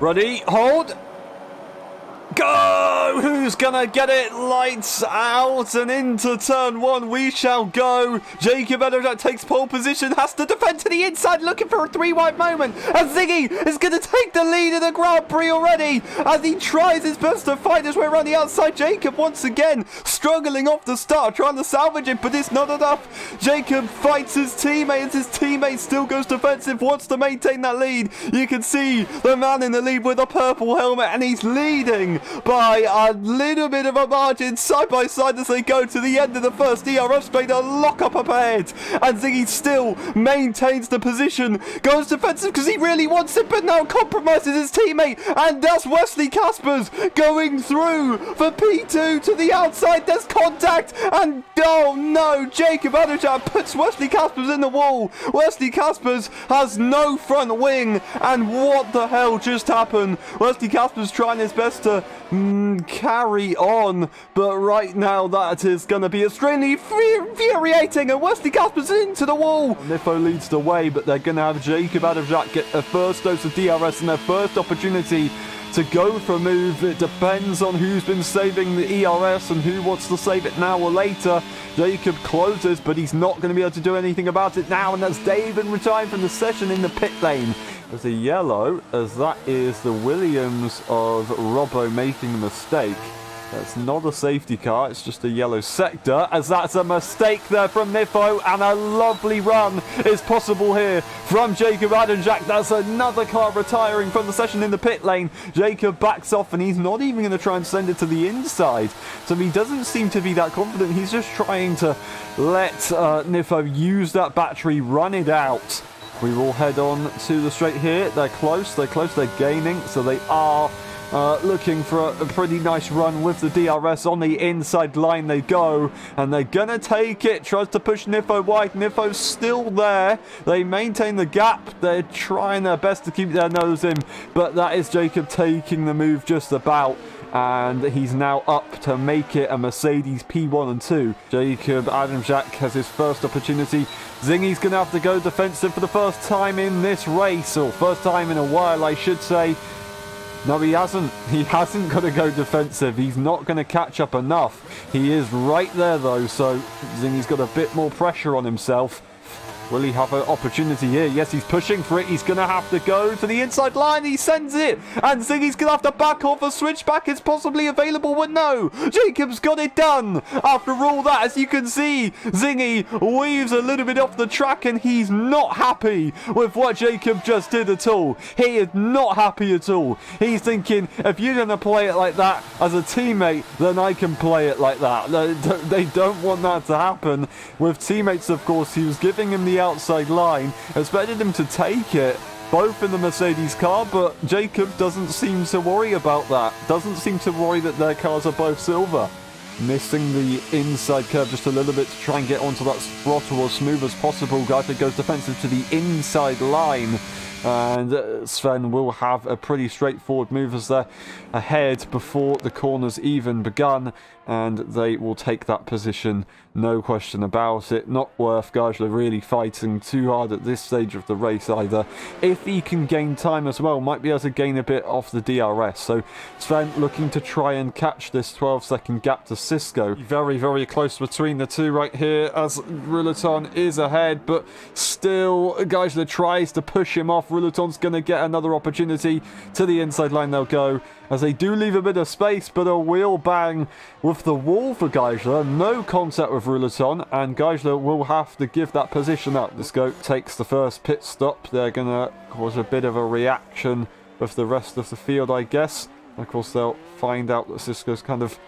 Ready, hold. Go! Who's gonna get it? Lights out and into turn one we shall go. Jacob Adamczak takes pole position, has to defend to the inside, looking for a 3-wide moment. And Ziggy is gonna take the lead in the Grand Prix already as he tries his best to fight his way around the outside. Jacob once again struggling off the start, trying to salvage it, but it's not enough. Jacob fights his teammate as his teammate still goes defensive, wants to maintain that lead. You can see the man in the lead with a purple helmet, and he's leading by a little bit of a margin, side by side as they go to the end of the first. DRS made a lock up ahead, and Ziggy still maintains the position, goes defensive because he really wants it, but now compromises his teammate, and that's Wesley Caspers going through for P2 to the outside. There's contact, and oh no, Jacob Adamczak puts Wesley Caspers in the wall. Wesley Caspers has no front wing, and what the hell just happened? Wesley Caspers trying his best to carry on, but right now that is going to be extremely infuriating, and Wesley Caspers into the wall. Nifo leads the way, but they're going to have Jacob Adamczak get a first dose of DRS and their first opportunity to go for a move. It depends on who's been saving the ERS and who wants to save it now or later. Jacob closes, but he's not going to be able to do anything about it now, and that's David retiring from the session in the pit lane. There's a yellow, as that is the Williams of Robbo making a mistake. That's not a safety car, it's just a yellow sector, as that's a mistake there from Nifo, and a lovely run is possible here from Jacob Adamczak. That's another car retiring from the session in the pit lane. Jacob backs off, and he's not even going to try and send it to the inside. So he doesn't seem to be that confident. He's just trying to let Nifo use that battery, run it out. We will head on to the straight here. They're close, they're gaining, so they are looking for a pretty nice run with the DRS. On the inside line they go, and they're gonna take it. Tries to push Nifo wide. Nifo's still there. They maintain the gap. They're trying their best to keep their nose in, but that is Jacob taking the move just about. And he's now up to make it a Mercedes P1 and 2. Jacob Adamczak has his first opportunity. Zingy's going to have to go defensive for the first time in this race, or first time in a while, I should say. No, he hasn't. He hasn't got to go defensive. He's not going to catch up enough. He is right there, though, so Zingy's got a bit more pressure on himself. Will he have an opportunity here? Yes, he's pushing for it. He's going to have to go to the inside line. He sends it. And Zingy's going to have to back off. A switchback is possibly available, but no. Jacob's got it done. After all that, as you can see, Zingy weaves a little bit off the track, and he's not happy with what Jacob just did at all. He is not happy at all. He's thinking, if you're going to play it like that as a teammate, then I can play it like that. They don't want that to happen. With teammates, of course, he was giving him the outside line, expected him to take it, both in the Mercedes car, but Jacob doesn't seem to worry about that. Doesn't seem to worry that their cars are both silver. Missing the inside curve just a little bit to try and get onto that throttle as smooth as possible. Geiger goes defensive to the inside line, and Sven will have a pretty straightforward move as they're ahead before the corners even begun, and they will take that position, no question about it. Not worth Geisler really fighting too hard at this stage of the race either. If he can gain time as well, might be able to gain a bit off the DRS. So Sven looking to try and catch this 12-second gap to Cisco. Very, very close between the two right here as Ruleton is ahead, but still Geisler tries to push him off. Ruleton's going to get another opportunity. To the inside line they'll go, as they do leave a bit of space, but a wheel bang with the wall for Geisler. No contact with Ruleton, and Geisler will have to give that position up. Cisco takes the first pit stop. They're going to cause a bit of a reaction with the rest of the field, I guess. Of course, they'll find out that Cisco's kind of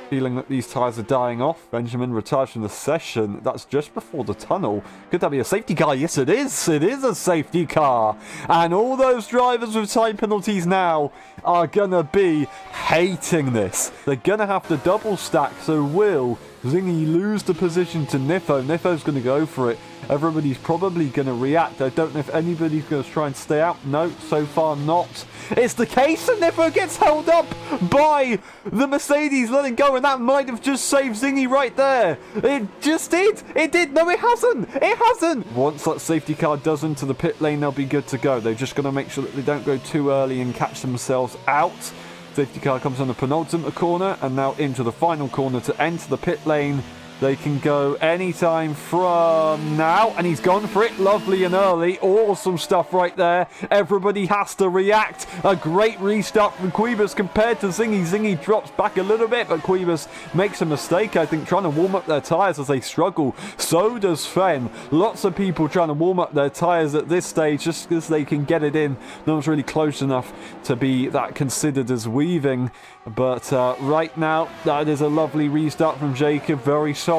feeling that these tyres are dying off. Benjamin retires from the session. That's just before the tunnel. Could that be a safety car? Yes, it is. It is a safety car. And all those drivers with time penalties now are going to be hating this. They're going to have to double stack. So will Zingy lose the position to Nifo? Nifo's going to go for it. Everybody's probably going to react. I don't know if anybody's going to try and stay out. No, so far not. it's the case, and Nifo gets held up by the Mercedes letting go, and that might have just saved Zingy right there. It just did. It did. No, it hasn't. It hasn't. Once that safety car does into the pit lane, they'll be good to go. They're just going to make sure that they don't go too early and catch themselves out. Safety car comes on the penultimate corner, and now into the final corner to enter the pit lane. They can go anytime from now, and he's gone for it. Lovely and early. Awesome stuff right there. Everybody has to react. A great restart from Quibus compared to Zingy. Zingy drops back a little bit, but Quibus makes a mistake, I think, trying to warm up their tyres as they struggle. So does Fen. Lots of people trying to warm up their tyres at this stage just because they can get it in. No one's really close enough to be that considered as weaving. But right now, that is a lovely restart from Jacob. Very solid.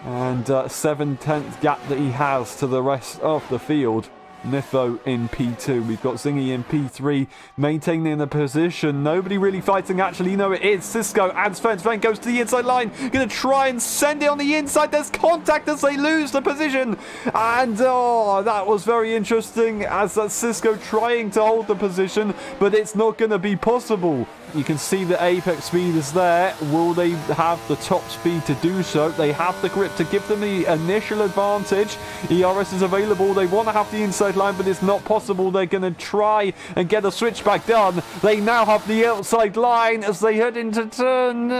And 7/10 gap that he has to the rest of the field. Nifo in P2. We've got Zingy in P3, maintaining the position. Nobody really fighting, actually. No, it is Cisco and Sven. Sven goes to the inside line. Going to try and send it on the inside. There's contact as they lose the position. And, oh, that was very interesting as that's Cisco trying to hold the position, but it's not going to be possible. You can see the apex speed is there. Will they have the top speed to do so? They have the grip to give them the initial advantage. ERS is available. They want to have the inside line, but it's not possible. They're going to try and get a switchback done. They now have the outside line as they head into turn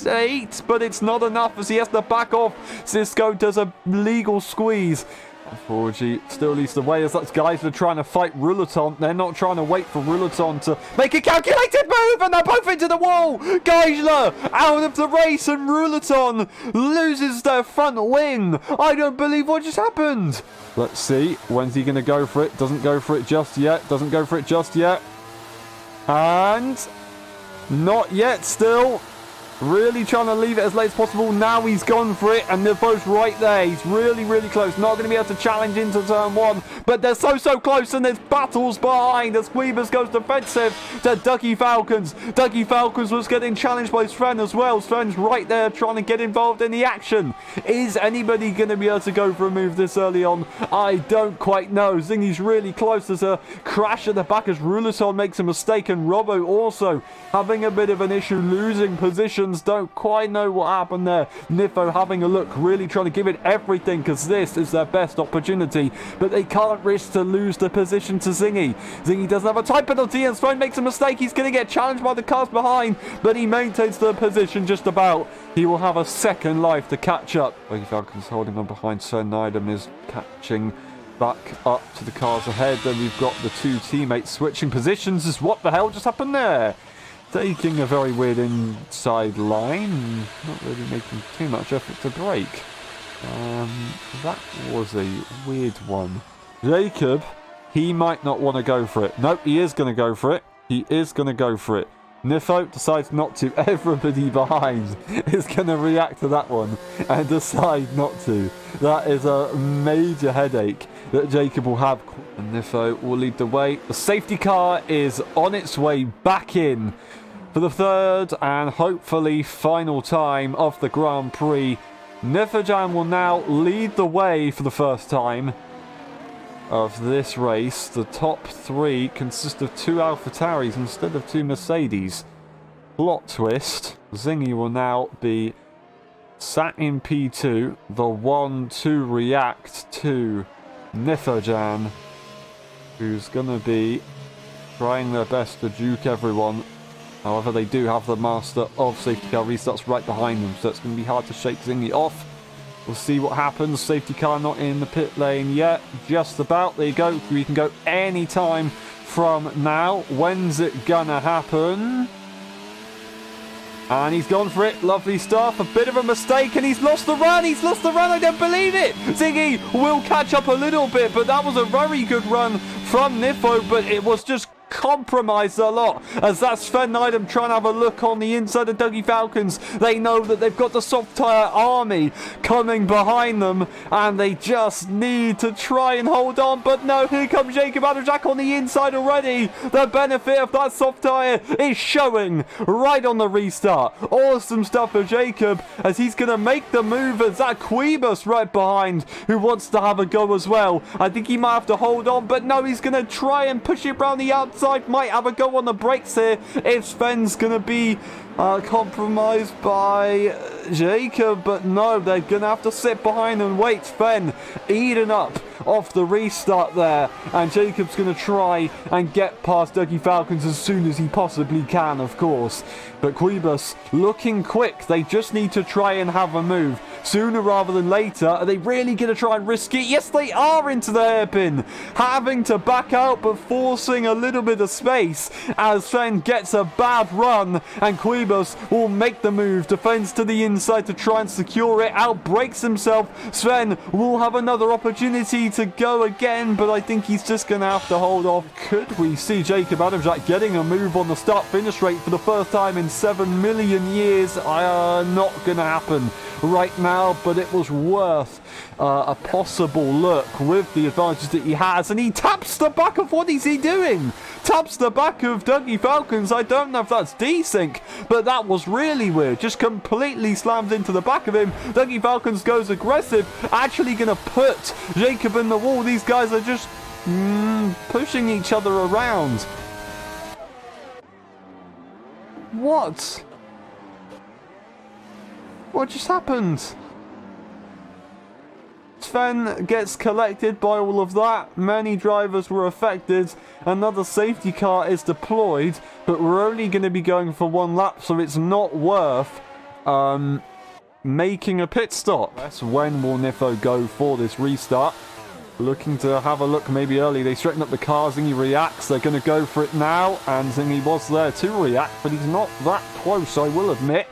8, but it's not enough as he has to back off. Cisco does a legal squeeze. 4G still leads the way as that's guys that are trying to fight Rouleton. They're not trying to wait for Rouleton to make a calculated move, and they're both into the wall. Geisler out of the race, and Rouleton loses their front wing. I don't believe what just happened. Let's see. When's he going to go for it? Doesn't go for it just yet. Doesn't go for it just yet. And not yet still. Really trying to leave it as late as possible. Now he's gone for it, and they're both right there. He's really, really close. Not going to be able to challenge into turn 1, but they're so close, and there's battles behind as Quibus goes defensive to Dougie Falcons. Dougie Falcons was getting challenged by Sven as well. Sven's right there trying to get involved in the action. Is anybody going to be able to go for a move this early on? I don't quite know. Zingy's really close. There's a crash at the back as Rouleton makes a mistake, and Robbo also having a bit of an issue losing position. Don't quite know what happened there. Nifo having a look, really trying to give it everything because this is their best opportunity, but they can't risk to lose the position to Zingy. Zingy doesn't have a time penalty, and Sven makes a mistake. He's going to get challenged by the cars behind, but he maintains the position just about. He will have a second life to catch up. Dougie Falcons holding on behind. Sven Nydam is catching back up to the cars ahead. Then we've got the two teammates switching positions. What the hell just happened there? Taking a very weird inside line, not really making too much effort to brake. That was a weird one. Jacob, he might not want to go for it. Nope, he is going to go for it. He is going to go for it. Nifo decides not to. Everybody behind is going to react to that one and decide not to. That is a major headache that Jacob will have. And Nifo will lead the way. The safety car is on its way back in for the third and hopefully final time of the Grand Prix. Neferjan will now lead the way for the first time of this race. The top 3 consist of 2 AlphaTauris instead of 2 Mercedes. Plot twist. Zingy will now be sat in P2. The 1 to react to Neferjan, who's going to be trying their best to juke everyone. However, they do have the master of safety car restarts right behind them, so it's going to be hard to shake Zingy off. We'll see what happens. Safety car not in the pit lane yet. Just about. There you go. We can go any time from now. When's it gonna happen? And he's gone for it. Lovely stuff. A bit of a mistake, and he's lost the run. He's lost the run. I don't believe it. Zingy will catch up a little bit, but that was a very good run from Nifo, but it was just compromised a lot as that's Sven Nydam trying to have a look on the inside of Dougie Falcons. They know that they've got the soft tyre army coming behind them, and they just need to try and hold on, but no, here comes Jacob Adderjack on the inside already. The benefit of that soft tyre is showing right on the restart. Awesome stuff for Jacob as he's going to make the move as that Quibus right behind who wants to have a go as well. I think he might have to hold on, but no, he's going to try and push it around the outside inside might have a go on the brakes here if Sven's going to be compromised by Jacob, but no, they're going to have to sit behind and wait. Sven eating up off the restart there, and Jacob's going to try and get past Dougie Falcons as soon as he possibly can, of course. But Quibus looking quick. They just need to try and have a move sooner rather than later. Are they really going to try and risk it? Yes, they are, into the hairpin, having to back out but forcing a little bit of space as Sven gets a bad run, and Quibus will make the move, defends to the inside to try and secure it, outbreaks himself. Sven will have another opportunity to go again, but I think he's just going to have to hold off. Could we see Jacob Adamczak getting a move on the start-finish rate for the first time in 7 million years? Not going to happen right now, but it was worth a possible look with the advantage that he has, and he taps the back of, what is he doing? Taps the back of Dougie Falcons. I don't know if that's desync, but that was really weird. Just completely slams into the back of him. Dougie Falcons goes aggressive, actually going to put Jacob in the wall. These guys are just pushing each other around. What? What just happened? Sven gets collected by all of that. Many drivers were affected. Another safety car is deployed, but we're only going to be going for one lap, so it's not worth making a pit stop. That's when will Nifo go for this restart. Looking to have a look maybe early. They straighten up the car. Zingy reacts. They're going to go for it now, and Zingy was there to react, but he's not that close, I will admit.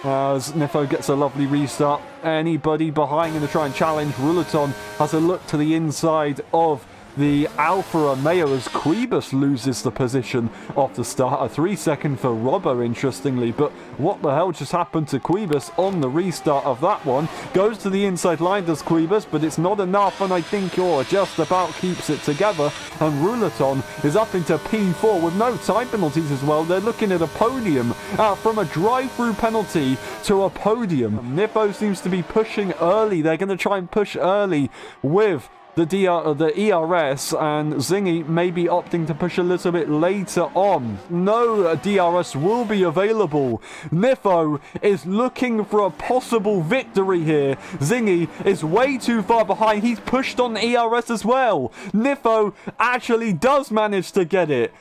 As Nifo gets a lovely restart. Anybody behind going to try and challenge? Ruleton has a look to the inside of the Alfa Romeo as Quibus loses the position off the start. A 3-second for Robbo, interestingly. But what the hell just happened to Quibus on the restart of that one? Goes to the inside line, does Quibus, but it's not enough, and I think just about keeps it together. And Ruleton is up into P4 with no time penalties as well. They're looking at a podium from a drive-through penalty to a podium. Nifo seems to be pushing early. They're going to try and push early with the ERS, and Zingy may be opting to push a little bit later on. No DRS will be available. Nifo is looking for a possible victory here. Zingy is way too far behind. He's pushed on ERS as well. Nifo actually does manage to get it.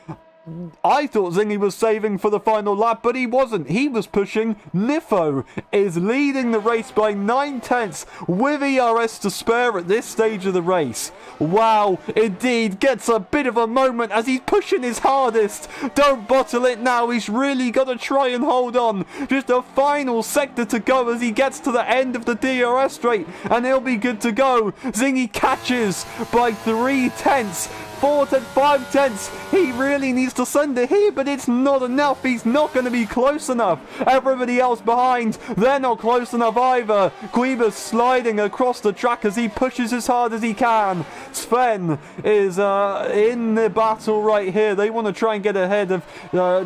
I thought Zingy was saving for the final lap, but he wasn't. He was pushing. Nifo is leading the race by 9/10 with ERS to spare at this stage of the race. Wow, indeed, gets a bit of a moment as he's pushing his hardest. Don't bottle it now. He's really got to try and hold on. Just a final sector to go as he gets to the end of the DRS straight, and he'll be good to go. Zingy catches by 3/10. 5/10. He really needs to send it here, but it's not enough. He's not going to be close enough. Everybody else behind, they're not close enough either. Quibus sliding across the track as he pushes as hard as he can. Sven is in the battle right here. They want to try and get ahead of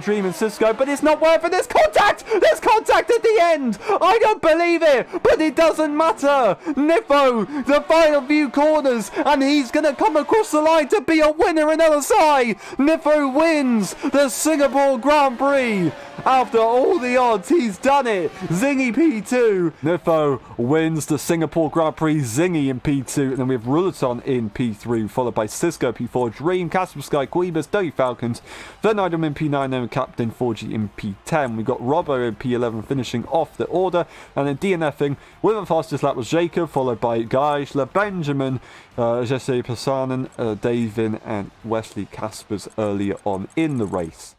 Dream and Cisco, but it's not worth it. There's contact! There's contact at the end! I don't believe it, but it doesn't matter. Nifo, the final few corners, and he's going to come across the line to be a winner in LSI. Nifo wins the Singapore Grand Prix. After all the odds, he's done it. Zingy P2. Nifo wins the Singapore Grand Prix. Zingy in P2. And then we have Ruleton in P3, followed by Cisco P4, Dream, Casper Sky, Quibus, Dougie Falcons, then Idom in P9, and Captain 4G in P10. We got Robbo in P11 finishing off the order. And then DNFing with the fastest lap was Jacob, followed by Geisler, Benjamin, Jesse Passanen, Davin, and Wesley Caspers earlier on in the race.